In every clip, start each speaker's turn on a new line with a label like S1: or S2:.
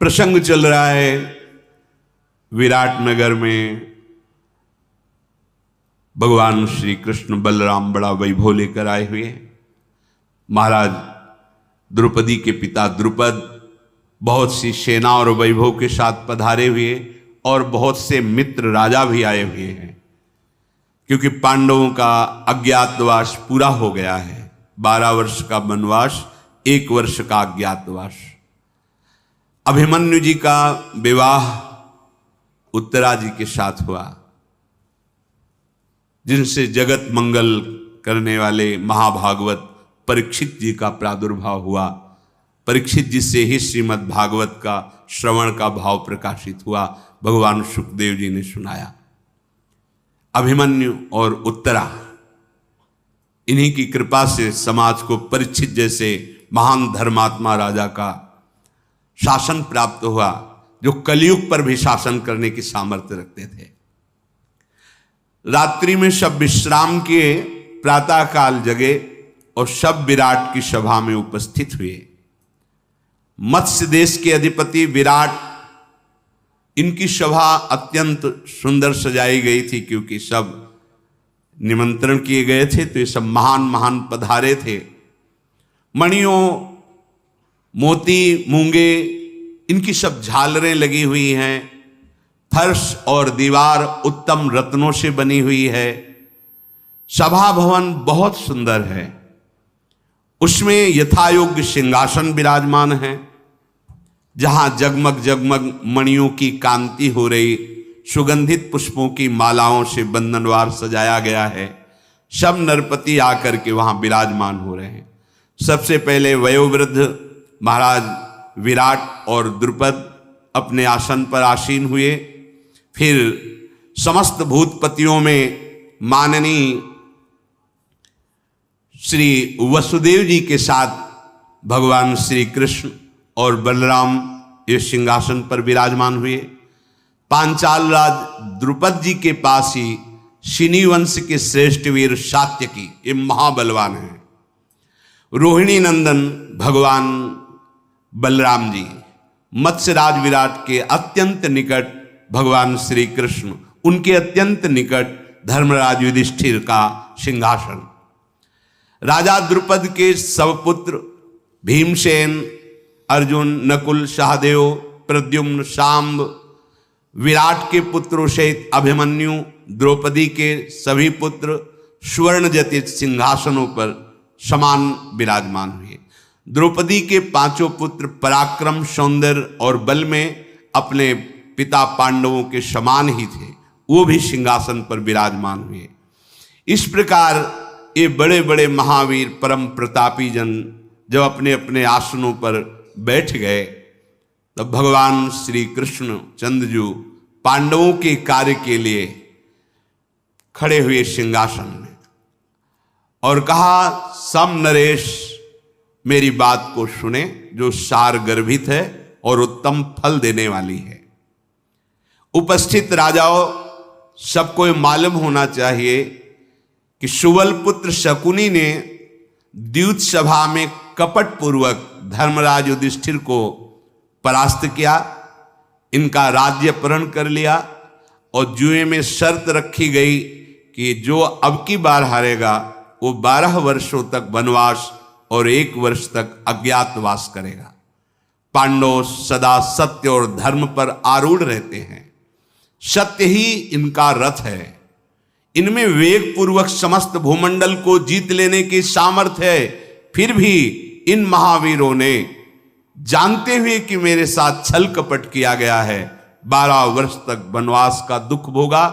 S1: प्रसंग चल रहा है विराट नगर में। भगवान श्री कृष्ण बलराम बड़ा वैभव लेकर आए हुए हैं। महाराज द्रौपदी के पिता द्रुपद बहुत सी सेना और वैभव के साथ पधारे हुए और बहुत से मित्र राजा भी आए हुए हैं, क्योंकि पांडवों का अज्ञातवास पूरा हो गया है। 12 वर्ष का वनवास, 1 वर्ष का अज्ञातवास। अभिमन्यु जी का विवाह उत्तरा जी के साथ हुआ, जिनसे जगत मंगल करने वाले महाभागवत परीक्षित जी का प्रादुर्भाव हुआ। परीक्षित जी से ही श्रीमद् भागवत का श्रवण का भाव प्रकाशित हुआ। भगवान सुखदेव जी ने सुनाया। अभिमन्यु और उत्तरा, इन्हीं की कृपा से समाज को परीक्षित जैसे महान धर्मात्मा राजा का शासन प्राप्त हुआ, जो कलयुग पर भी शासन करने की सामर्थ्य रखते थे। रात्रि में सब विश्राम किए, प्रातः काल जगे और सब विराट की सभा में उपस्थित हुए। मत्स्य देश के अधिपति विराट, इनकी सभा अत्यंत सुंदर सजाई गई थी, क्योंकि सब निमंत्रण किए गए थे, तो ये सब महान महान पधारे थे। मणियों, मोती, मूंगे, इनकी सब झालरें लगी हुई हैं। फर्श और दीवार उत्तम रत्नों से बनी हुई है। सभा भवन बहुत सुंदर है। उसमें यथायोग्य सिंहासन विराजमान है, जहां जगमग जगमग मणियों की कांति हो रही, सुगंधित पुष्पों की मालाओं से बंधनवार सजाया गया है। सब नरपति आकर के वहां विराजमान हो रहे हैं। सबसे पहले वयोवृद्ध महाराज विराट और द्रुपद अपने आसन पर आसीन हुए। फिर समस्त भूतपतियों में माननीय श्री वसुदेव जी के साथ भगवान श्री कृष्ण और बलराम इस सिंहासन पर विराजमान हुए। पांचाल राज द्रुपद जी के पास ही शिनी वंश के श्रेष्ठ वीर सात्यकी, ये महाबलवान हैं। रोहिणी नंदन भगवान बलराम जी, मत्स्यराज विराट के अत्यंत निकट भगवान श्री कृष्ण, उनके अत्यंत निकट धर्मराज युधिष्ठिर का सिंहासन। राजा द्रुपद के सब पुत्र भीमसेन, अर्जुन, नकुल, सहदेव, प्रद्युम्न, शांब, विराट के पुत्रों सहित अभिमन्यु, द्रौपदी के सभी पुत्र स्वर्ण जटित सिंहासनों पर समान विराजमान हुए। द्रौपदी के 5 पुत्र पराक्रम, सौंदर्य और बल में अपने पिता पांडवों के समान ही थे, वो भी सिंहासन पर विराजमान हुए। इस प्रकार ये बड़े बड़े महावीर परम प्रतापी जन जब अपने अपने आसनों पर बैठ गए, तब भगवान श्री कृष्ण चंद्रजू पांडवों के कार्य के लिए खड़े हुए सिंहासन में और कहा, सम नरेश मेरी बात को सुने, जो सार गर्भित है और उत्तम फल देने वाली है। उपस्थित राजाओं, सबको मालूम होना चाहिए कि सुबल पुत्र शकुनी ने द्यूत सभा में कपट पूर्वक धर्मराज युधिष्ठिर को परास्त किया, इनका राज्य अपहरण कर लिया और जुए में शर्त रखी गई कि जो अब की बार हारेगा वो 12 वर्षों तक वनवास और 1 वर्ष तक अज्ञातवास करेगा। पांडव सदा सत्य और धर्म पर आरूढ़ रहते हैं। सत्य ही इनका रथ है। इनमें वेग पूर्वक समस्त भूमंडल को जीत लेने की सामर्थ्य है। फिर भी इन महावीरों ने, जानते हुए कि मेरे साथ छल कपट किया गया है, 12 वर्ष तक वनवास का दुख भोगा,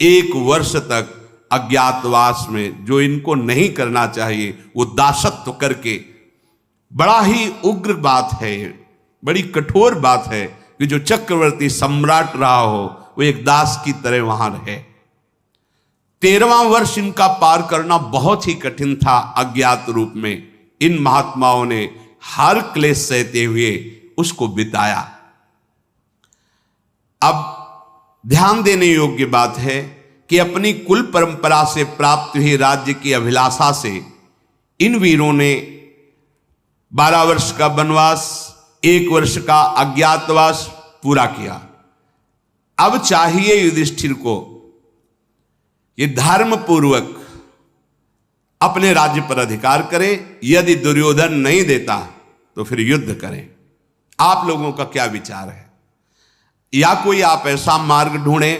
S1: 1 वर्ष तक अज्ञातवास में, जो इनको नहीं करना चाहिए वो दासत्व करके। बड़ा ही उग्र बात है, बड़ी कठोर बात है कि जो चक्रवर्ती सम्राट रहा हो वो एक दास की तरह वहां रहे। 13वां वर्ष इनका पार करना बहुत ही कठिन था। अज्ञात रूप में इन महात्माओं ने हर क्लेश सहते हुए उसको बिताया। अब ध्यान देने योग्य बात है कि अपनी कुल परंपरा से प्राप्त हुई राज्य की अभिलाषा से इन वीरों ने 12 वर्ष का वनवास, 1 वर्ष का अज्ञातवास पूरा किया। अब चाहिए युधिष्ठिर को ये धर्म पूर्वक अपने राज्य पर अधिकार करे। यदि दुर्योधन नहीं देता तो फिर युद्ध करें। आप लोगों का क्या विचार है? या कोई आप ऐसा मार्ग ढूंढें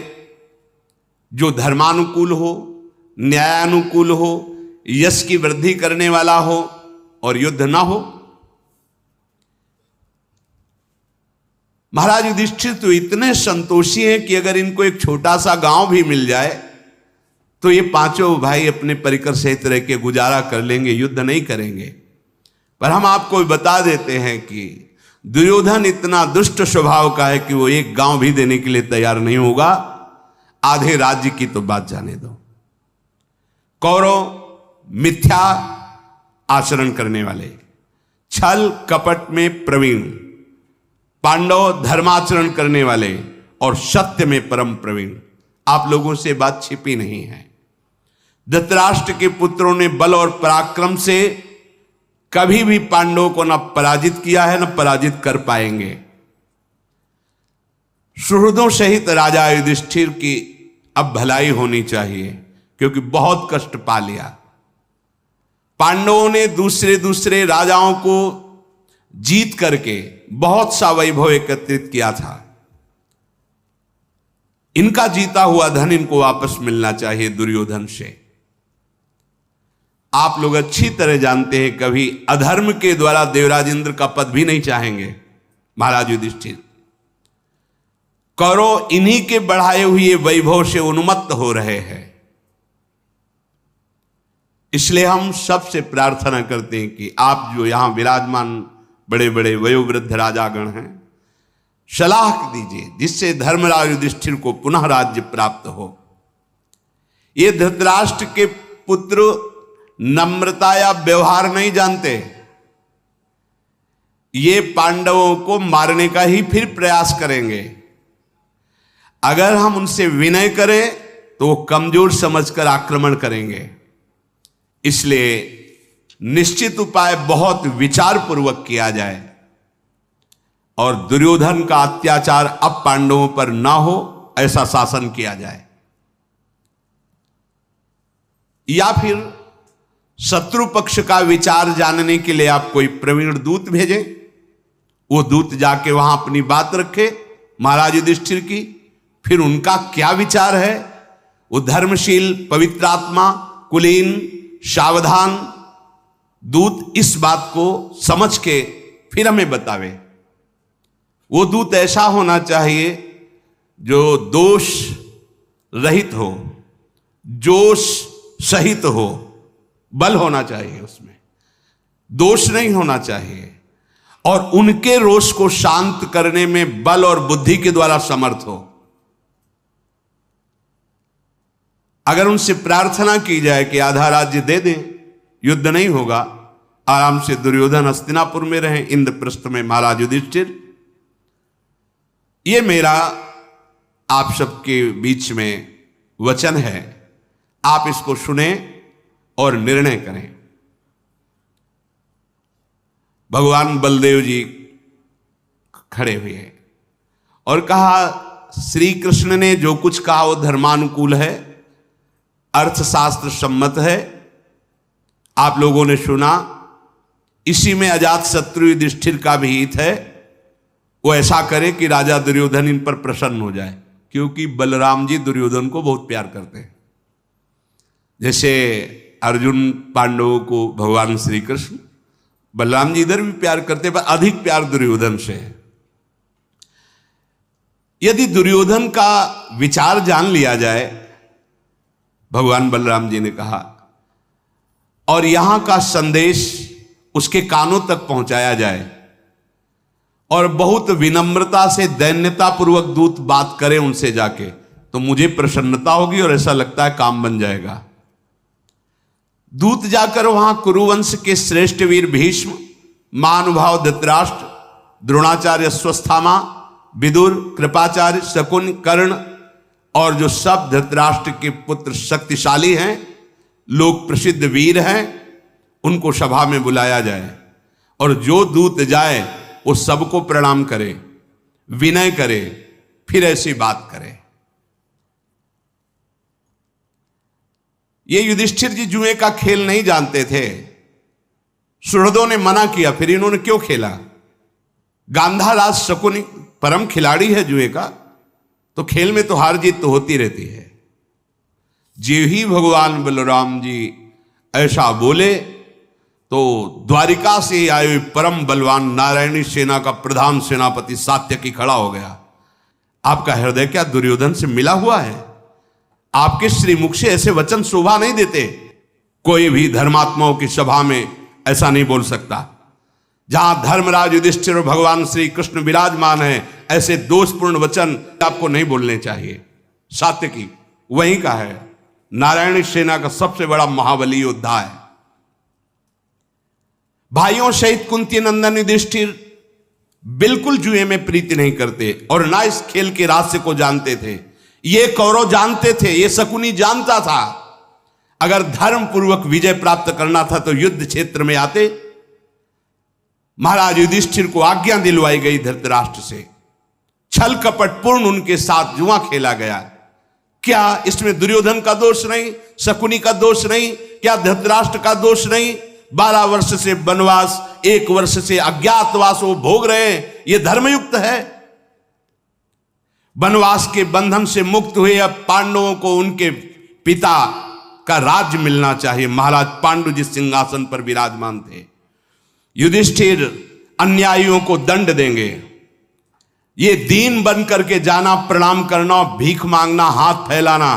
S1: जो धर्मानुकूल हो, न्यायानुकूल हो, यश की वृद्धि करने वाला हो और युद्ध ना हो। महाराज युधिष्ठिर तो इतने संतोषी हैं कि अगर इनको एक छोटा सा गांव भी मिल जाए तो ये पांचों भाई अपने परिकर सहित रह के गुजारा कर लेंगे, युद्ध नहीं करेंगे। पर हम आपको बता देते हैं कि दुर्योधन इतना दुष्ट स्वभाव का है कि वो एक गांव भी देने के लिए तैयार नहीं होगा। आधे राज्य की तो बात जाने दो। कौरव मिथ्या आचरण करने वाले, छल कपट में प्रवीण, पांडव धर्माचरण करने वाले और सत्य में परम प्रवीण। आप लोगों से बात छिपी नहीं है। धृतराष्ट्र के पुत्रों ने बल और पराक्रम से कभी भी पांडवों को न पराजित किया है, न पराजित कर पाएंगे। सुहृदों सहित राजा युधिष्ठिर की अब भलाई होनी चाहिए, क्योंकि बहुत कष्ट पा लिया। पांडवों ने दूसरे राजाओं को जीत करके बहुत सा वैभव एकत्रित किया था। इनका जीता हुआ धन इनको वापस मिलना चाहिए दुर्योधन से। आप लोग अच्छी तरह जानते हैं, कभी अधर्म के द्वारा देवराज इंद्र का पद भी नहीं चाहेंगे महाराज युधिष्ठिर। कौरव इन्हीं के बढ़ाए हुए वैभव से उन्मत्त हो रहे हैं। इसलिए हम सबसे प्रार्थना करते हैं कि आप जो यहां विराजमान बड़े बड़े वयोवृद्ध राजागण हैं, सलाह दीजिए जिससे धर्मराज युधिष्ठिर को पुनः राज्य प्राप्त हो। ये धृतराष्ट्र के पुत्र नम्रता या व्यवहार नहीं जानते। ये पांडवों को मारने का ही फिर प्रयास करेंगे। अगर हम उनसे विनय करें तो वो कमजोर समझकर आक्रमण करेंगे। इसलिए निश्चित उपाय बहुत विचार पूर्वक किया जाए और दुर्योधन का अत्याचार अब पांडवों पर ना हो, ऐसा शासन किया जाए। या फिर शत्रु पक्ष का विचार जानने के लिए आप कोई प्रवीण दूत भेजें। वो दूत जाके वहां अपनी बात रखे महाराज युधिष्ठिर की, फिर उनका क्या विचार है। वो धर्मशील, पवित्रात्मा, कुलीन, सावधान दूत इस बात को समझ के फिर हमें बतावे। वो दूत ऐसा होना चाहिए जो दोष रहित हो, जोश सहित हो, बल होना चाहिए उसमें, दोष नहीं होना चाहिए, और उनके रोष को शांत करने में बल और बुद्धि के द्वारा समर्थ हो। अगर उनसे प्रार्थना की जाए कि आधा राज्य दे दें, युद्ध नहीं होगा, आराम से दुर्योधन हस्तिनापुर में रहें, इंद्रप्रस्थ में महाराज युधिष्ठिर। ये मेरा आप सबके बीच में वचन है, आप इसको सुने और निर्णय करें। भगवान बलदेव जी खड़े हुए और कहा, श्री कृष्ण ने जो कुछ कहा वो धर्मानुकूल है, अर्थशास्त्र सम्मत है। आप लोगों ने सुना, इसी में अजात शत्रु युधिष्ठिर का भी हित है। वो ऐसा करे कि राजा दुर्योधन इन पर प्रसन्न हो जाए, क्योंकि बलराम जी दुर्योधन को बहुत प्यार करते हैं। जैसे अर्जुन पांडवों को भगवान श्री कृष्ण, बलराम जी इधर भी प्यार करते हैं, पर अधिक प्यार दुर्योधन से है। यदि दुर्योधन का विचार जान लिया जाए, भगवान बलराम जी ने कहा, और यहां का संदेश उसके कानों तक पहुंचाया जाए और बहुत विनम्रता से दैन्यता पूर्वक दूत बात करे उनसे जाके, तो मुझे प्रसन्नता होगी और ऐसा लगता है काम बन जाएगा। दूत जाकर वहां कुरुवंश के श्रेष्ठ वीर भीष्म, महानुभाव धृतराष्ट्र, द्रोणाचार्य, अश्वत्थामा, विदुर, कृपाचार्य, शकुन, कर्ण और जो सब धृतराष्ट्र के पुत्र शक्तिशाली हैं, लोक प्रसिद्ध वीर हैं, उनको सभा में बुलाया जाए। और जो दूत जाए वो सबको प्रणाम करे, विनय करे, फिर ऐसी बात करे। ये युधिष्ठिर जी जुए का खेल नहीं जानते थे। सुहृदों ने मना किया, फिर इन्होंने क्यों खेला? गांधाराज शकुनी परम खिलाड़ी है जुए का, तो खेल में तो हार जीत तो होती रहती है। जो ही भगवान बलराम जी ऐसा बोले तो द्वारिका से आए हुए परम बलवान नारायणी सेना का प्रधान सेनापति सात्यकी खड़ा हो गया। आपका हृदय क्या दुर्योधन से मिला हुआ है? आपके श्रीमुख से ऐसे वचन शोभा नहीं देते। कोई भी धर्मात्माओं की सभा में ऐसा नहीं बोल सकता। जहां धर्मराज युधिष्ठिर और भगवान श्री कृष्ण विराजमान है, ऐसे दोषपूर्ण वचन आपको नहीं बोलने चाहिए। सात्यकी वहीं का है, नारायणी सेना का सबसे बड़ा महाबली योद्धा है। भाइयों सहित कुंती नंदन युधिष्ठिर बिल्कुल जुए में प्रीति नहीं करते और ना इस खेल के रहस्य को जानते थे। ये कौरव जानते थे, ये शकुनी जानता था। अगर धर्म पूर्वक विजय प्राप्त करना था तो युद्ध क्षेत्र में आते। महाराज युधिष्ठिर को आज्ञा दिलवाई गई धृतराष्ट्र से, छल कपट पूर्ण उनके साथ जुआ खेला गया। क्या इसमें दुर्योधन का दोष नहीं, शकुनी का दोष नहीं, क्या धृतराष्ट्र का दोष नहीं? 12 वर्ष से वनवास, 1 वर्ष से अज्ञातवास वो भोग रहे हैं, ये धर्मयुक्त है? वनवास के बंधन से मुक्त हुए अब पांडवों को उनके पिता का राज्य मिलना चाहिए। महाराज पांडु जिस सिंहासन पर विराजमान थे, युधिष्ठिर अन्यायियों को दंड देंगे। ये दीन बन करके जाना, प्रणाम करना, भीख मांगना, हाथ फैलाना,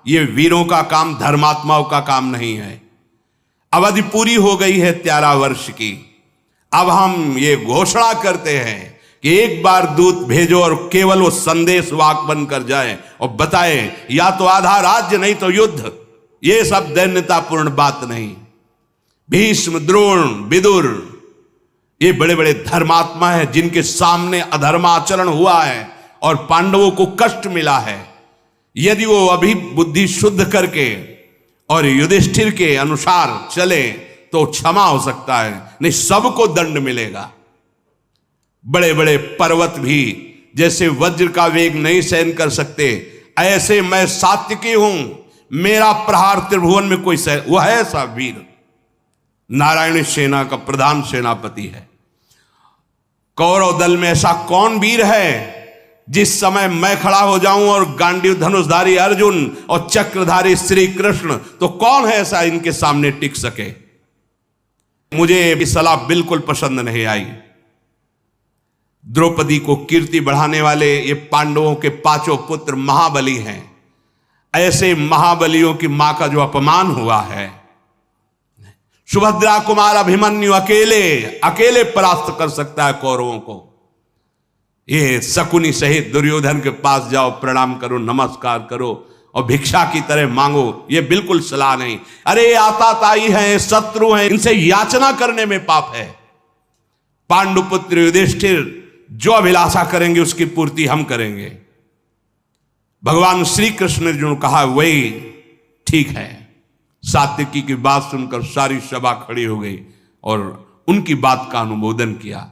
S1: ये वीरों का काम, धर्मात्माओं का काम नहीं है। अवधि पूरी हो गई है 13 वर्ष की। अब हम ये घोषणा करते हैं कि एक बार दूत भेजो और केवल वो संदेश वाक बनकर जाए और बताए, या तो आधा राज्य नहीं तो युद्ध। ये सब दैन्यतापूर्ण बात नहीं। भीष्म, द्रोण, विदुर, ये बड़े बड़े धर्मात्मा हैं जिनके सामने अधर्माचरण हुआ है और पांडवों को कष्ट मिला है। यदि वो अभी बुद्धि शुद्ध करके और युधिष्ठिर के अनुसार चले तो क्षमा हो सकता है, नहीं सबको दंड मिलेगा। बड़े बड़े पर्वत भी जैसे वज्र का वेग नहीं सहन कर सकते, ऐसे मैं सात्यकी हूं, मेरा प्रहार त्रिभुवन में कोई सह, वह है ऐसा वीर, नारायणी सेना का प्रधान सेनापति है। कौरव दल में ऐसा कौन वीर है जिस समय मैं खड़ा हो जाऊं और गांडीव धनुषधारी अर्जुन और चक्रधारी श्री कृष्ण, तो कौन है ऐसा इनके सामने टिक सके? मुझे ये सलाह बिल्कुल पसंद नहीं आई। द्रौपदी को कीर्ति बढ़ाने वाले ये पांडवों के 5 पुत्र महाबली हैं। ऐसे महाबलियों की मां का जो अपमान हुआ है, सुभद्रा कुमार अभिमन्यु अकेले परास्त कर सकता है कौरवों को। ये शकुनी सहित दुर्योधन के पास जाओ, प्रणाम करो, नमस्कार करो और भिक्षा की तरह मांगो, ये बिल्कुल सलाह नहीं। अरे आताताई हैं, शत्रु हैं, इनसे याचना करने में पाप है। पांडुपुत्र युधिष्ठिर जो अभिलाषा करेंगे उसकी पूर्ति हम करेंगे। भगवान श्री कृष्ण ने जो कहा वही ठीक है। सात्यकी की बात सुनकर सारी सभा खड़ी हो गई और उनकी बात का अनुमोदन किया।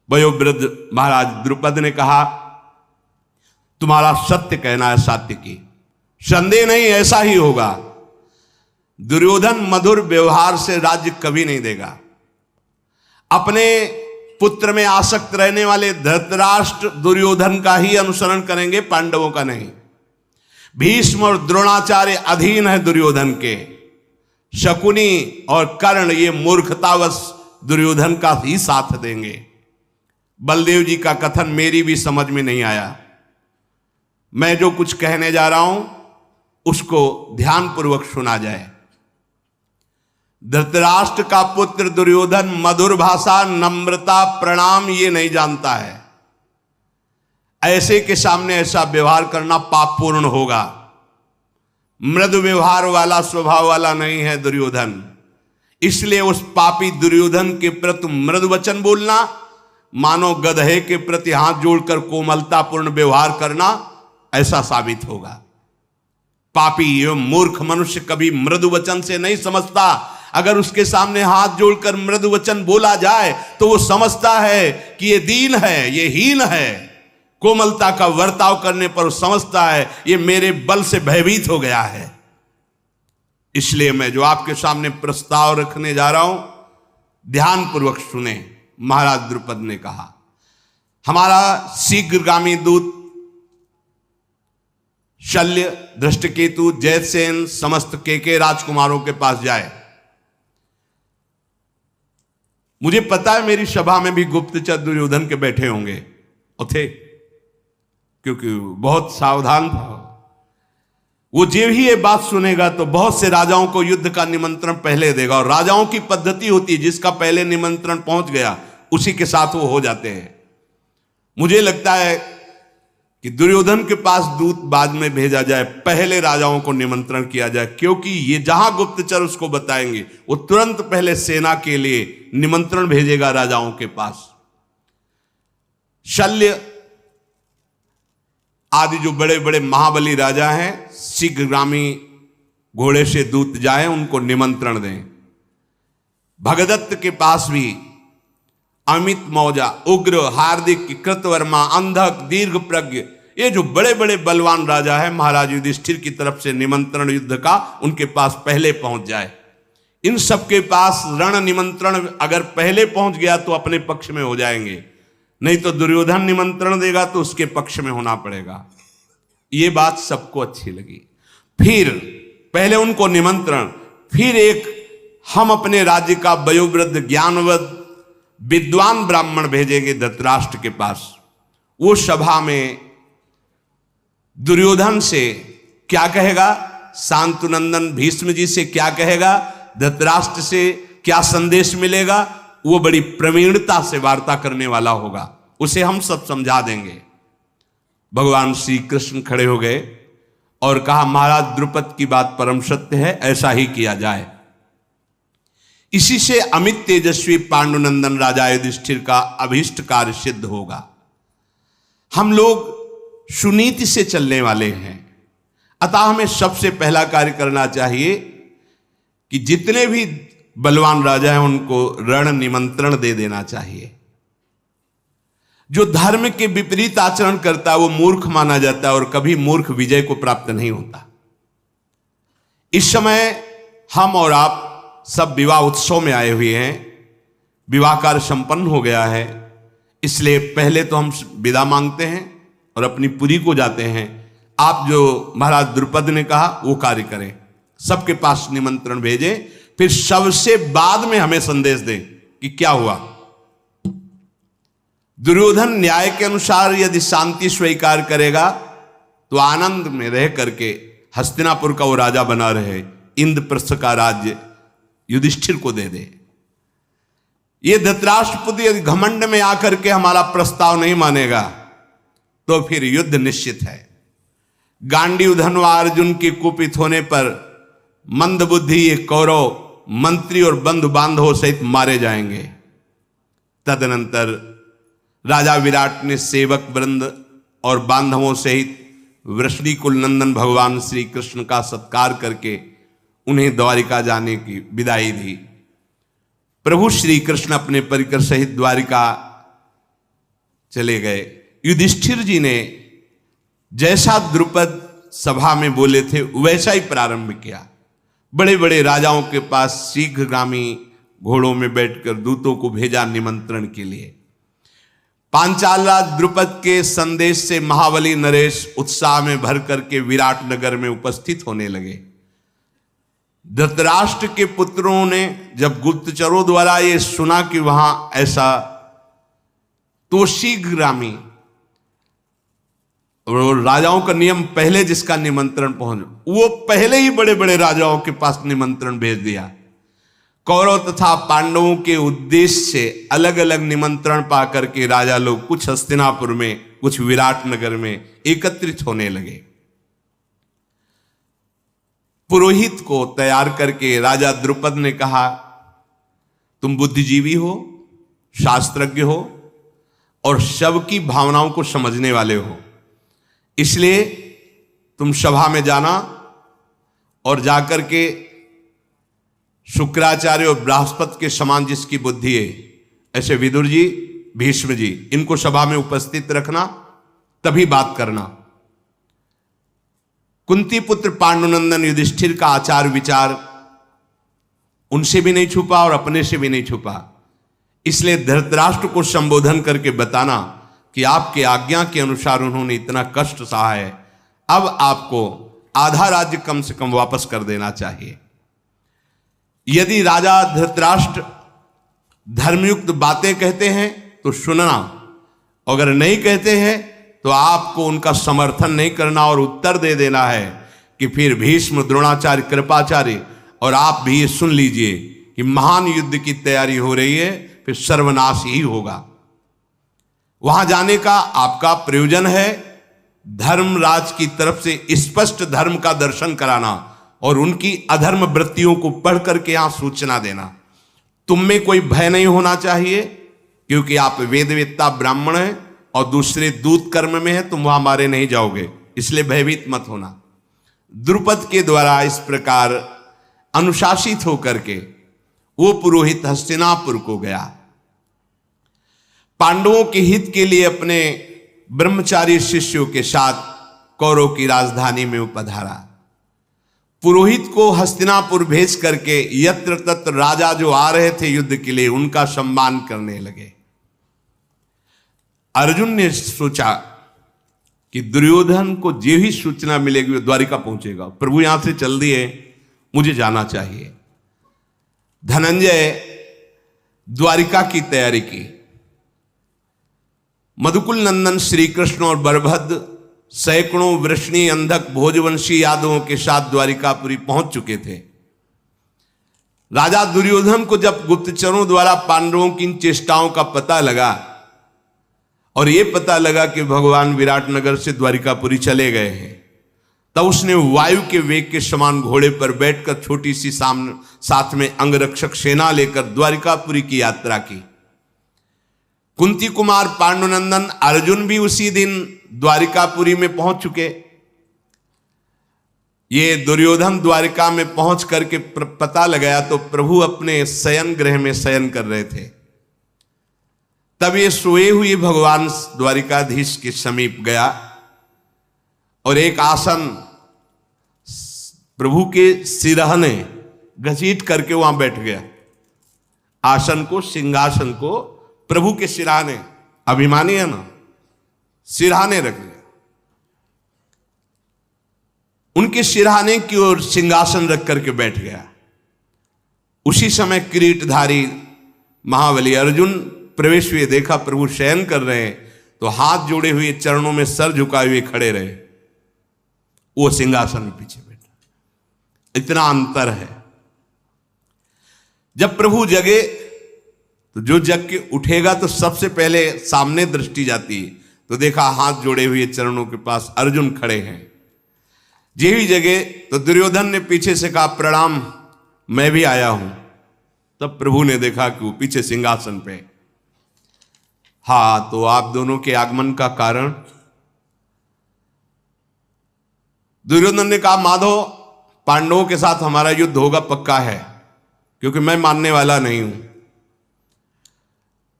S1: वयोवृद्ध महाराज द्रुपद ने कहा, तुम्हारा सत्य कहना है सात्यकी, संदेह नहीं ऐसा ही होगा। दुर्योधन मधुर व्यवहार से राज्य कभी नहीं देगा। अपने पुत्र में आसक्त रहने वाले धृतराष्ट्र दुर्योधन का ही अनुसरण करेंगे, पांडवों का नहीं। भीष्म और द्रोणाचार्य अधीन है दुर्योधन के। शकुनी और कर्ण ये मूर्खतावश दुर्योधन का ही साथ देंगे। बलदेव जी का कथन मेरी भी समझ में नहीं आया। मैं जो कुछ कहने जा रहा हूं उसको ध्यानपूर्वक सुना जाए। धृतराष्ट्र का पुत्र दुर्योधन मधुर भाषा, नम्रता, प्रणाम ये नहीं जानता है। ऐसे के सामने ऐसा व्यवहार करना पापपूर्ण होगा। मृदु व्यवहार वाला, स्वभाव वाला नहीं है दुर्योधन। इसलिए उस पापी दुर्योधन के प्रति मृदु वचन बोलना, मानो गधे के प्रति हाथ जोड़कर कोमलतापूर्ण व्यवहार करना, ऐसा साबित होगा। पापी एवं मूर्ख मनुष्य कभी मृदु वचन से नहीं समझता। अगर उसके सामने हाथ जोड़कर मृदु वचन बोला जाए तो वो समझता है कि ये दीन है, ये हीन है। कोमलता का वर्ताव करने पर वो समझता है ये मेरे बल से भयभीत हो गया है। इसलिए मैं जो आपके सामने प्रस्ताव रखने जा रहा हूं, ध्यानपूर्वक सुने। महाराज द्रुपद ने कहा, हमारा शीघ्रगामी दूत शल्य, धृष्टकेतु, जयसेन, समस्त के राजकुमारों के पास जाए। मुझे पता है मेरी सभा में भी गुप्तचर दुर्योधन के बैठे होंगे और थे, क्योंकि बहुत सावधान था। वो जब ही ये बात सुनेगा तो बहुत से राजाओं को युद्ध का निमंत्रण पहले देगा, और राजाओं की पद्धति होती है जिसका पहले निमंत्रण पहुंच गया उसी के साथ वो हो जाते हैं। मुझे लगता है कि दुर्योधन के पास दूत बाद में भेजा जाए, पहले राजाओं को निमंत्रण किया जाए, क्योंकि ये जहां गुप्तचर उसको बताएंगे वो तुरंत पहले सेना के लिए निमंत्रण भेजेगा राजाओं के पास। शल्य आदि जो बड़े बड़े महाबली राजा हैं, शीघ्रगामी घोड़े से दूत जाए, उनको निमंत्रण दें। भगदत्त के पास भी अमित मौजा, उग्र, हार्दिक, कृतवर्मा, अंधक, दीर्घ प्रज्ञ, ये जो बड़े बड़े बलवान राजा है, महाराज युधिष्ठिर की तरफ से निमंत्रण युद्ध का उनके पास पहले पहुंच जाए। इन सबके पास रण निमंत्रण अगर पहले पहुंच गया तो अपने पक्ष में हो जाएंगे, नहीं तो दुर्योधन निमंत्रण देगा तो उसके पक्ष में होना पड़ेगा। ये बात सबको अच्छी लगी। फिर पहले उनको निमंत्रण, फिर एक हम अपने राज्य का वयोवृद्ध ज्ञानवद विद्वान ब्राह्मण भेजेंगे धृतराष्ट्र के पास। वो सभा में दुर्योधन से क्या कहेगा, शांतुनंदन भीष्म जी से क्या कहेगा, धृतराष्ट्र से क्या संदेश मिलेगा, वो बड़ी प्रवीणता से वार्ता करने वाला होगा, उसे हम सब समझा देंगे। भगवान श्री कृष्ण खड़े हो गए और कहा, महाराज द्रुपद की बात परम सत्य है, ऐसा ही किया जाए। इसी से अमित तेजस्वी पांडुनंदन राजा युधिष्ठिर का अभीष्ट कार्य सिद्ध होगा। हम लोग सुनीति से चलने वाले हैं, अतः हमें सबसे पहला कार्य करना चाहिए कि जितने भी बलवान राजा हैं उनको रण निमंत्रण दे देना चाहिए। जो धर्म के विपरीत आचरण करता है वो मूर्ख माना जाता है, और कभी मूर्ख विजय को प्राप्त नहीं होता। इस समय हम और आप सब विवाह उत्सव में आए हुए हैं, विवाह कार्य संपन्न हो गया है, इसलिए पहले तो हम विदा मांगते हैं और अपनी पुरी को जाते हैं। आप जो महाराज द्रुपद ने कहा वो कार्य करें, सबके पास निमंत्रण भेजें, फिर सबसे बाद में हमें संदेश दें कि क्या हुआ। दुर्योधन न्याय के अनुसार यदि शांति स्वीकार करेगा तो आनंद में रह करके हस्तिनापुर का वो राजा बना रहे, इंद्रप्रस्थ का राज्य युधिष्ठिर को दे दे। ये धृतराष्ट्रपुत्र यदि घमंड में आकर के हमारा प्रस्ताव नहीं मानेगा तो फिर युद्ध निश्चित है। गांडीव धनवा अर्जुन के कुपित होने पर मंदबुद्धि ये कौरव मंत्री और बंधु बांधवों सहित मारे जाएंगे। तदनंतर राजा विराट ने सेवक वृंद और बांधवों सहित वृषणी कुल नंदन भगवान श्री कृष्ण का सत्कार करके उन्हें द्वारिका जाने की विदाई दी। प्रभु श्री कृष्ण अपने परिकर सहित द्वारिका चले गए। युधिष्ठिर जी ने जैसा द्रुपद सभा में बोले थे वैसा ही प्रारंभ किया। बड़े बड़े राजाओं के पास शीघ्रगामी घोड़ों में बैठकर दूतों को भेजा निमंत्रण के लिए। पांचाल राज द्रुपद के संदेश से महाबली नरेश उत्साह में भर करके विराट नगर में उपस्थित होने लगे। धृतराष्ट्र के पुत्रों ने जब गुप्तचरों द्वारा ये सुना कि वहां ऐसा, तो शीघ्रगामी, राजाओं का नियम पहले जिसका निमंत्रण पहुंच, वो पहले ही बड़े बड़े राजाओं के पास निमंत्रण भेज दिया। कौरव तथा पांडवों के उद्देश्य से अलग अलग निमंत्रण पाकर के राजा लोग कुछ हस्तिनापुर में, कुछ विराट नगर में एकत्रित होने लगे। पुरोहित को तैयार करके राजा द्रुपद ने कहा, तुम बुद्धिजीवी हो, शास्त्रज्ञ हो और सबकी भावनाओं को समझने वाले हो, इसलिए तुम सभा में जाना और जाकर के शुक्राचार्य और बृहस्पति के समान जिसकी बुद्धि है, ऐसे विदुर जी, भीष्म जी, इनको सभा में उपस्थित रखना, तभी बात करना। कुंती पुत्र पांडुनंदन युधिष्ठिर का आचार विचार उनसे भी नहीं छुपा और अपने से भी नहीं छुपा। इसलिए धृतराष्ट्र को संबोधन करके बताना कि आपके आज्ञा के अनुसार उन्होंने इतना कष्ट सहा है, अब आपको आधा राज्य कम से कम वापस कर देना चाहिए। यदि राजा धृतराष्ट्र धर्मयुक्त बातें कहते हैं तो सुनना, अगर नहीं कहते हैं तो आपको उनका समर्थन नहीं करना और उत्तर दे देना है कि फिर भीष्म, द्रोणाचार्य, कृपाचार्य और आप भी ये सुन लीजिए कि महान युद्ध की तैयारी हो रही है, फिर सर्वनाश ही होगा। वहां जाने का आपका प्रयोजन है धर्मराज की तरफ से स्पष्ट धर्म का दर्शन कराना और उनकी अधर्म वृत्तियों को पढ़ करके यहां सूचना देना। तुम में कोई भय नहीं होना चाहिए, क्योंकि आप वेदवेत्ता ब्राह्मण हैं और दूसरे दूत कर्म में हैं, तुम वहां मारे नहीं जाओगे, इसलिए भयभीत मत होना। द्रुपद के द्वारा इस प्रकार अनुशासित होकर के वो पुरोहित हस्तिनापुर को गया। पांडवों के हित के लिए अपने ब्रह्मचारी शिष्यों के साथ कौरव की राजधानी में उपधारा। पुरोहित को हस्तिनापुर भेज करके यत्र तत्र राजा जो आ रहे थे युद्ध के लिए उनका सम्मान करने लगे। अर्जुन ने सोचा कि दुर्योधन को जो ही सूचना मिलेगी वो द्वारिका पहुंचेगा, प्रभु यहां से चल दिए, मुझे जाना चाहिए। धनंजय द्वारिका की तैयारी की। मधुकुल नंदन श्री कृष्ण और बलभद्र सैकड़ों वृष्णी, अंधक, भोजवंशी यादवों के साथ द्वारिकापुरी पहुंच चुके थे। राजा दुर्योधन को जब गुप्तचरों द्वारा पांडवों की इन चेष्टाओं का पता लगा और यह पता लगा कि भगवान विराटनगर से द्वारिकापुरी चले गए हैं, तब उसने वायु के वेग के समान घोड़े पर बैठकर छोटी सी साथ में अंगरक्षक सेना लेकर द्वारिकापुरी की यात्रा की। कुंती कुमार पांडुनंदन अर्जुन भी उसी दिन द्वारिकापुरी में पहुंच चुके। ये दुर्योधन द्वारिका में पहुंच करके पता लगाया तो प्रभु अपने शयन गृह में शयन कर रहे थे। तब ये सोए हुए भगवान द्वारिकाधीश के समीप गया और एक आसन प्रभु के सिरहने घसीट करके वहां बैठ गया। आसन को, सिंहासन को प्रभु के सिरहाने, अभिमानी है ना, सिरहाने रख लिया। उनके सिरहाने की ओर सिंहासन रख करके बैठ गया। उसी समय किरीटधारी महाबली अर्जुन प्रवेश हुए, देखा प्रभु शयन कर रहे हैं तो हाथ जोड़े हुए चरणों में सर झुकाए हुए खड़े रहे। वो सिंहासन में पीछे बैठा। इतना अंतर है। जब प्रभु जगे तो जो जग के उठेगा तो सबसे पहले सामने दृष्टि जाती है, तो देखा हाथ जोड़े हुए चरणों के पास अर्जुन खड़े हैं। जे ही जगे तो दुर्योधन ने पीछे से कहा प्रणाम, मैं भी आया हूं। तब प्रभु ने देखा कि वो पीछे सिंहासन पे। हाँ, तो आप दोनों के आगमन का कारण? दुर्योधन ने कहा माधव, पांडवों के साथ हमारा युद्ध होगा, पक्का है, क्योंकि मैं मानने वाला नहीं हूं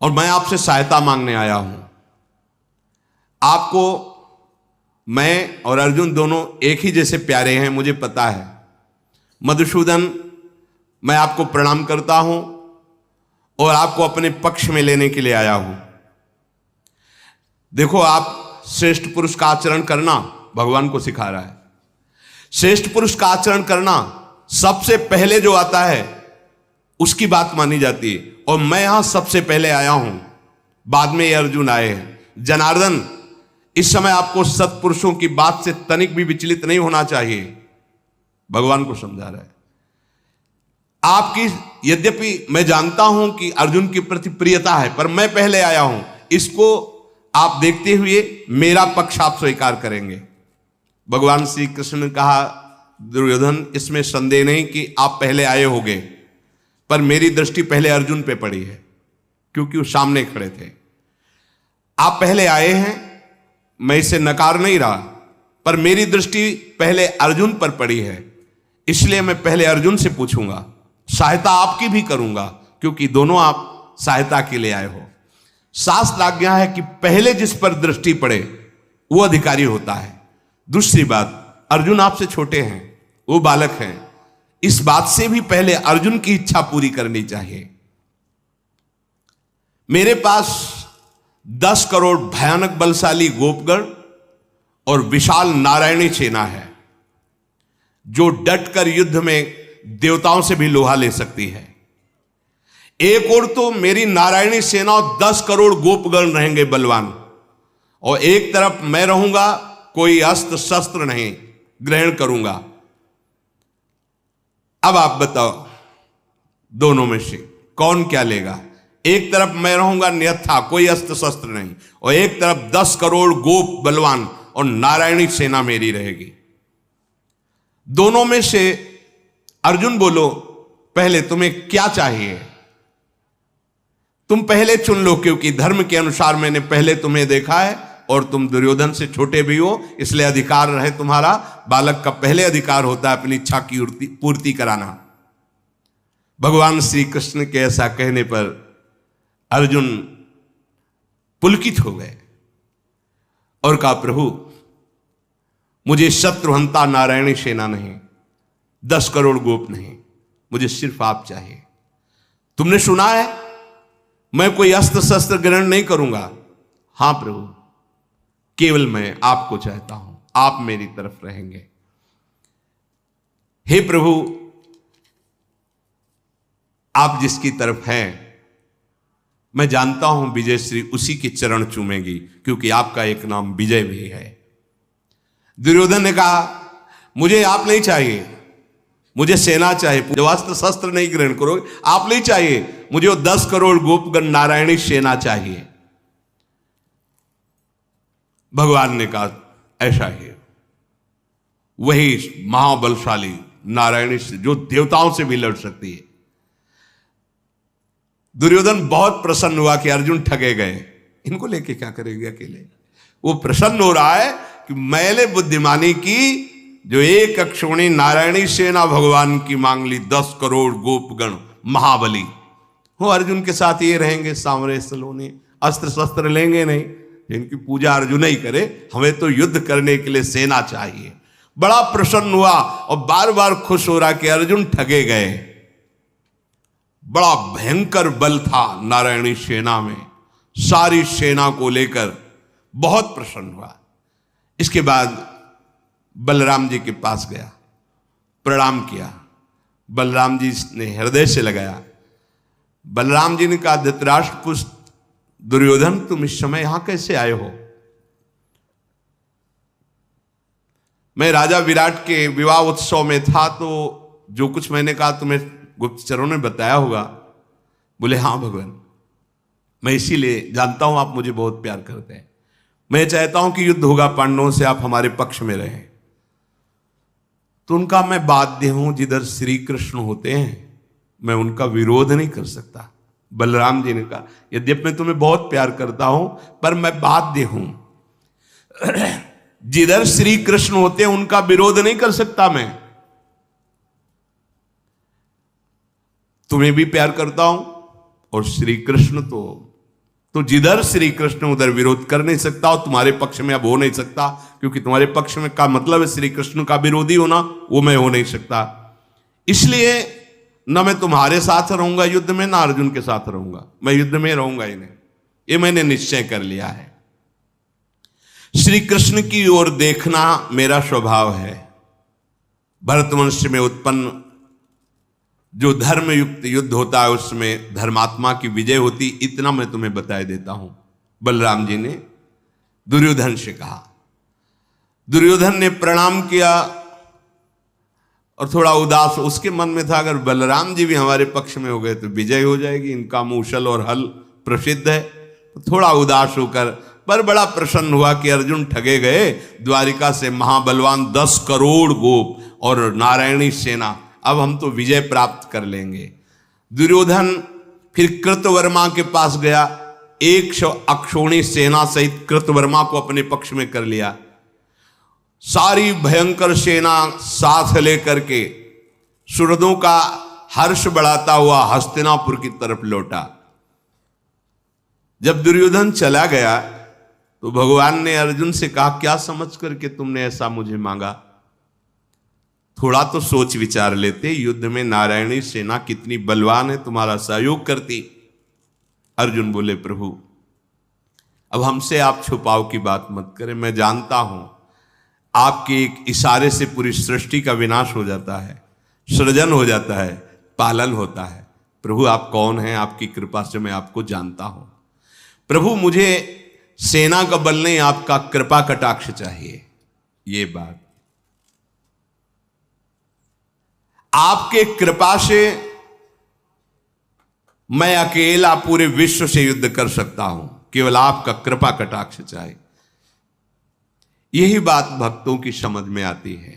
S1: और मैं आपसे सहायता मांगने आया हूं। आपको मैं और अर्जुन दोनों एक ही जैसे प्यारे हैं, मुझे पता है। मधुसूदन, मैं आपको प्रणाम करता हूं और आपको अपने पक्ष में लेने के लिए आया हूं। देखो, आप श्रेष्ठ पुरुष का आचरण करना भगवान को सिखा रहा है। श्रेष्ठ पुरुष का आचरण करना, सबसे पहले जो आता है उसकी बात मानी जाती है, और मैं यहां सबसे पहले आया हूं, बाद में ये अर्जुन आए हैं। जनार्दन, इस समय आपको सत्पुरुषों की बात से तनिक भी विचलित नहीं होना चाहिए, भगवान को समझा रहा है। आपकी, यद्यपि मैं जानता हूं कि अर्जुन की प्रति प्रियता है, पर मैं पहले आया हूं, इसको आप देखते हुए मेरा पक्ष आप स्वीकार करेंगे। भगवान श्री कृष्ण ने कहा दुर्योधन, इसमें संदेह नहीं कि आप पहले आए होंगे, पर मेरी दृष्टि पहले अर्जुन पे पड़ी है, क्योंकि वो सामने खड़े थे। आप पहले आए हैं, मैं इसे नकार नहीं रहा, पर मेरी दृष्टि पहले अर्जुन पर पड़ी है, इसलिए मैं पहले अर्जुन से पूछूंगा सहायता आपकी भी करूंगा, क्योंकि दोनों आप सहायता के लिए आए हो। शास्त्र आज्ञा है कि पहले जिस पर दृष्टि पड़े वो अधिकारी होता है। दूसरी बात, अर्जुन आपसे छोटे हैं, वो बालक हैं, इस बात से भी पहले अर्जुन की इच्छा पूरी करनी चाहिए। मेरे पास 10 करोड़ भयानक बलशाली गोपगण और विशाल नारायणी सेना है, जो डटकर युद्ध में देवताओं से भी लोहा ले सकती है। एक ओर तो मेरी नारायणी सेना और 10 करोड़ गोपगण रहेंगे बलवान, और एक तरफ मैं रहूंगा, कोई अस्त्र शस्त्र नहीं ग्रहण करूंगा। अब आप बताओ, दोनों में से कौन क्या लेगा? एक तरफ मैं रहूंगा न्यथा, कोई अस्त्र शस्त्र नहीं, और एक तरफ 10 करोड़ गोप बलवान और नारायणी सेना मेरी रहेगी। दोनों में से अर्जुन बोलो, पहले तुम्हें क्या चाहिए? तुम पहले चुन लो, क्योंकि धर्म के अनुसार मैंने पहले तुम्हें देखा है, और तुम दुर्योधन से छोटे भी हो, इसलिए अधिकार रहे तुम्हारा। बालक का पहले अधिकार होता है अपनी इच्छा की पूर्ति कराना। भगवान श्री कृष्ण के ऐसा कहने पर अर्जुन पुलकित हो गए और कहा, प्रभु मुझे शत्रुहंता नारायणी सेना नहीं, 10 करोड़ गोप नहीं, मुझे सिर्फ आप चाहिए। तुमने सुना है मैं कोई अस्त्र शस्त्र ग्रहण नहीं करूंगा। हां प्रभु, केवल मैं आपको चाहता हूं, आप मेरी तरफ रहेंगे। हे प्रभु, आप जिसकी तरफ हैं, मैं जानता हूं विजयश्री उसी के चरण चूमेगी, क्योंकि आपका एक नाम विजय भी है। दुर्योधन ने कहा, मुझे आप नहीं चाहिए, मुझे सेना चाहिए, जो अस्त्र शस्त्र नहीं ग्रहण करोगे आप नहीं चाहिए, मुझे वो 10 करोड़ गोपगण नारायणी सेना चाहिए। भगवान ने कहा, ऐसा ही वही महाबलशाली नारायणी से जो देवताओं से भी लड़ सकती है। दुर्योधन बहुत प्रसन्न हुआ कि अर्जुन ठगे गए, इनको लेके क्या करेंगे अकेले। वो प्रसन्न हो रहा है कि मैंने बुद्धिमानी की, जो एक अक्षोणी नारायणी सेना भगवान की मांग ली, 10 करोड़ गोपगण महाबली, वो अर्जुन के साथ ये रहेंगे सांवरे सलोने, अस्त्र शस्त्र लेंगे नहीं, इनकी पूजा अर्जुन ही करे, हमें तो युद्ध करने के लिए सेना चाहिए। बड़ा प्रसन्न हुआ और बार बार खुश हो रहा कि अर्जुन ठगे गए। बड़ा भयंकर बल था नारायणी सेना में, सारी सेना को लेकर बहुत प्रसन्न हुआ। इसके बाद बलराम जी के पास गया, प्रणाम किया। बलराम जी ने हृदय से लगाया। बलराम जी ने कहा, धृतराष्ट्र पुत्र दुर्योधन, तुम इस समय यहां कैसे आए हो? मैं राजा विराट के विवाह उत्सव में था, तो जो कुछ मैंने कहा तुम्हें गुप्तचरों ने बताया होगा। बोले, हाँ भगवान, मैं इसीलिए जानता हूं आप मुझे बहुत प्यार करते हैं। मैं चाहता हूं कि युद्ध होगा पांडवों से, आप हमारे पक्ष में रहें। तो उनका मैं बाध्य हूं, जिधर श्री कृष्ण होते हैं मैं उनका विरोध नहीं कर सकता। बलराम जी ने कहा, यद्यपि मैं तुम्हें बहुत प्यार करता हूं, पर मैं बाध्य हूं, जिधर श्री कृष्ण होते हैं उनका विरोध नहीं कर सकता मैं। तुम्हें भी प्यार करता हूं, और श्री कृष्ण तो जिधर श्री कृष्ण उधर विरोध कर नहीं सकता, और तुम्हारे पक्ष में अब हो नहीं सकता, क्योंकि तुम्हारे पक्ष में का मतलब है श्री कृष्ण का विरोधी होना, वो मैं हो नहीं सकता। इसलिए न मैं तुम्हारे साथ रहूंगा युद्ध में, ना अर्जुन के साथ रहूंगा, मैं युद्ध में रहूंगा ही नहीं, ये मैंने निश्चय कर लिया है। श्री कृष्ण की ओर देखना मेरा स्वभाव है। भरतवंश में उत्पन्न जो धर्मयुक्त युद्ध होता है उसमें धर्मात्मा की विजय होती, इतना मैं तुम्हें बताए देता हूं। बलराम जी ने दुर्योधन से कहा। दुर्योधन ने प्रणाम किया और थोड़ा उदास उसके मन में था, अगर बलराम जी भी हमारे पक्ष में हो गए तो विजय हो जाएगी, इनका मूसल और हल प्रसिद्ध है। तो थोड़ा उदास होकर, पर बड़ा प्रसन्न हुआ कि अर्जुन ठगे गए। द्वारिका से महाबलवान 10 करोड़ गोप और नारायणी सेना, अब हम तो विजय प्राप्त कर लेंगे। दुर्योधन फिर कृतवर्मा के पास गया, 100 अक्षोणी सेना सहित कृतवर्मा को अपने पक्ष में कर लिया। सारी भयंकर सेना साथ लेकर के सुरदों का हर्ष बढ़ाता हुआ हस्तिनापुर की तरफ लौटा। जब दुर्योधन चला गया तो भगवान ने अर्जुन से कहा, क्या समझ करके तुमने ऐसा मुझे मांगा? थोड़ा तो सोच विचार लेते, युद्ध में नारायणी सेना कितनी बलवान है, तुम्हारा सहयोग करती। अर्जुन बोले, प्रभु अब हमसे आप छुपाव की बात मत करें, मैं जानता हूं आपके एक इशारे से पूरी सृष्टि का विनाश हो जाता है, सृजन हो जाता है, पालन होता है। प्रभु आप कौन हैं? आपकी कृपा से मैं आपको जानता हूं। प्रभु मुझे सेना का बल नहीं, आपका कृपा कटाक्ष चाहिए। ये बात आपके कृपा से मैं अकेला पूरे विश्व से युद्ध कर सकता हूं, केवल आपका कृपा कटाक्ष चाहिए। यही बात भक्तों की समझ में आती है।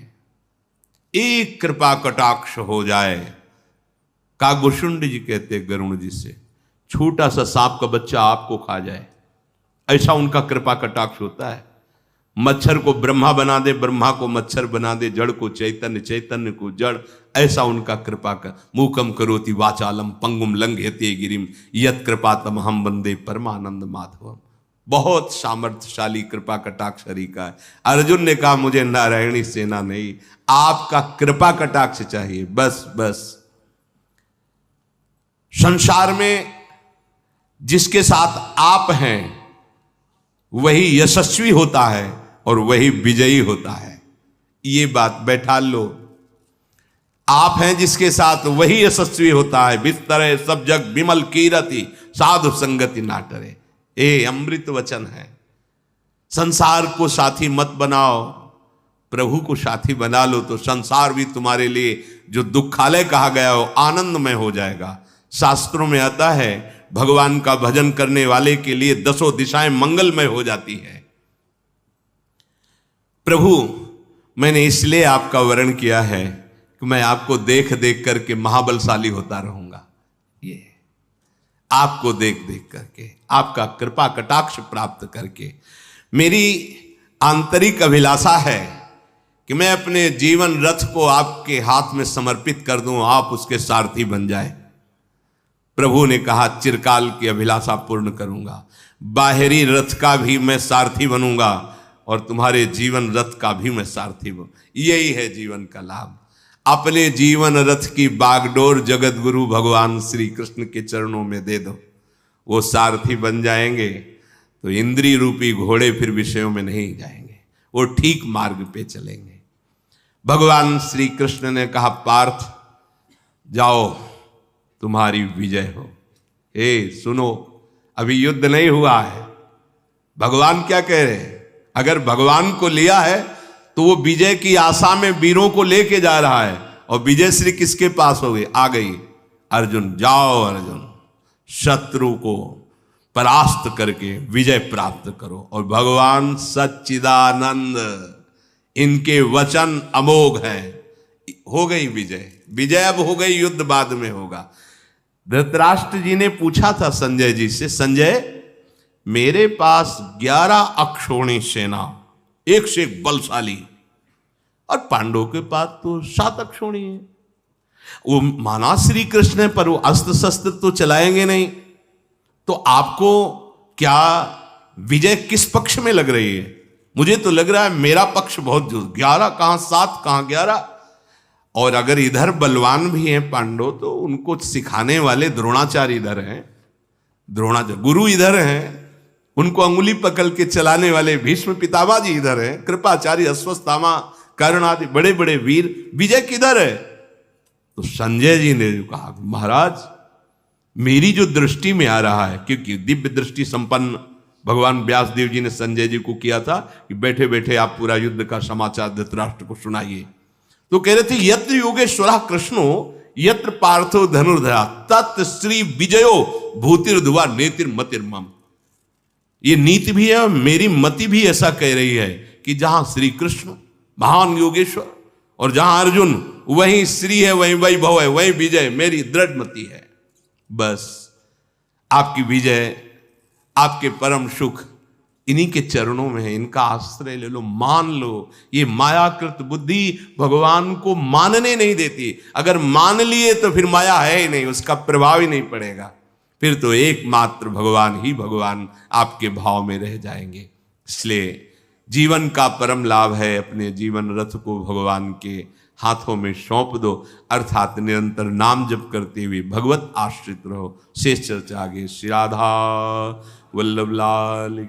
S1: एक कृपा कटाक्ष हो जाए, कागभूषुंड जी कहते गरुण जी से, छोटा सा सांप का बच्चा आपको खा जाए, ऐसा उनका कृपा कटाक्ष होता है। मच्छर को ब्रह्मा बना दे, ब्रह्मा को मच्छर बना दे, जड़ को चैतन्य, चैतन्य को जड़, ऐसा उनका कृपा का। मूकम करोति वाचालम पंगुम लंघयते गिरिम यत् कृपा तमहम वंदे परमानंद माधवम। बहुत सामर्थ्यशाली कृपा कटाक्ष हरि का है। अर्जुन ने कहा, मुझे नारायणी सेना नहीं, आपका कृपा कटाक्ष चाहिए, बस बस। संसार में जिसके साथ आप हैं वही यशस्वी होता है और वही विजयी होता है। ये बात बैठा लो। आप हैं जिसके साथ वही यशस्वी होता है। बिस्तरे सब जग विमल कीरति साधु संगति नाटरे। ये अमृत वचन है। संसार को साथी मत बनाओ, प्रभु को साथी बना लो तो संसार भी तुम्हारे लिए जो दुखालय कहा गया हो आनंदमय हो जाएगा। शास्त्रों में आता है भगवान का भजन करने वाले के लिए 10 दिशाएं मंगलमय हो जाती है। प्रभु मैंने इसलिए आपका वर्ण किया है कि मैं आपको देख देख करके महाबलशाली होता रहूंगा। ये आपको देख देख करके, आपका कृपा कटाक्ष प्राप्त करके मेरी आंतरिक अभिलाषा है कि मैं अपने जीवन रथ को आपके हाथ में समर्पित कर दूं, आप उसके सारथी बन जाए। प्रभु ने कहा, चिरकाल की अभिलाषा पूर्ण करूंगा, बाहरी रथ का भी मैं सारथी बनूंगा और तुम्हारे जीवन रथ का भी मैं सारथी बनूं। यही है जीवन का लाभ। अपने जीवन रथ की बागडोर जगत गुरु भगवान श्री कृष्ण के चरणों में दे दो, वो सारथी बन जाएंगे तो इंद्रिय रूपी घोड़े फिर विषयों में नहीं जाएंगे, वो ठीक मार्ग पे चलेंगे। भगवान श्री कृष्ण ने कहा, पार्थ जाओ तुम्हारी विजय हो। सुनो, अभी युद्ध नहीं हुआ है। भगवान क्या कह रहे हैं? अगर भगवान को लिया है तो वो विजय की आशा में वीरों को लेके जा रहा है। और विजय श्री किसके पास हो गई? आ गई। अर्जुन जाओ, अर्जुन शत्रु को परास्त करके विजय प्राप्त करो। और भगवान सच्चिदानंद, इनके वचन अमोघ हैं। हो गई विजय, विजय अब हो गई, युद्ध बाद में होगा। धृतराष्ट्र जी ने पूछा था संजय जी से, संजय मेरे पास 11 अक्षोणी सेना, एक से एक बलशाली, और पांडवों के पास तो 7 अक्षोणी है। वो माना श्री कृष्ण है पर वो अस्त्र शस्त्र तो चलाएंगे नहीं, तो आपको क्या विजय किस पक्ष में लग रही है? मुझे तो लग रहा है मेरा पक्ष बहुत जोर। 11 कहां 7 कहां 11। और अगर इधर बलवान भी हैं पांडव तो उनको सिखाने वाले द्रोणाचार्य इधर हैं, द्रोणाचार्य गुरु इधर हैं, उनको अंगुली पकड़ के चलाने वाले भीष्म पितामह जी इधर हैं, कृपाचार्य अश्वत्थामा कर्ण आदि बड़े बड़े वीर। विजय किधर है? तो संजय जी ने कहा, महाराज मेरी जो दृष्टि में आ रहा है, क्योंकि दिव्य दृष्टि संपन्न भगवान व्यासदेव जी ने संजय जी को किया था कि बैठे बैठे आप पूरा युद्ध का समाचार धृतराष्ट्र को सुनाइए। तो कह रहे थे, यत्र योगेश्वरः कृष्णो यत्र पार्थो धनुर्धरा तत् श्री विजयो भूतिर्धुवा नेतिर्मतिर्मम। ये नीति भी है और मेरी मति भी ऐसा कह रही है कि जहां श्री कृष्ण महान योगेश्वर और जहां अर्जुन, वहीं श्री है, वहीं वैभव है, वहीं विजय। मेरी दृढ़ मति है। बस आपकी विजय, आपके परम सुख इन्हीं के चरणों में है, इनका आश्रय ले लो, मान लो। ये मायाकृत बुद्धि भगवान को मानने नहीं देती। अगर मान लिए तो फिर माया है ही नहीं, उसका प्रभाव ही नहीं पड़ेगा। फिर तो एकमात्र भगवान ही भगवान आपके भाव में रह जाएंगे। इसलिए जीवन का परम लाभ है अपने जीवन रथ को भगवान के हाथों में सौंप दो, अर्थात निरंतर नाम जप करते हुए भगवत आश्रित रहो। शेष चर्चा आगे। श्री राधा वल्लभ लाल।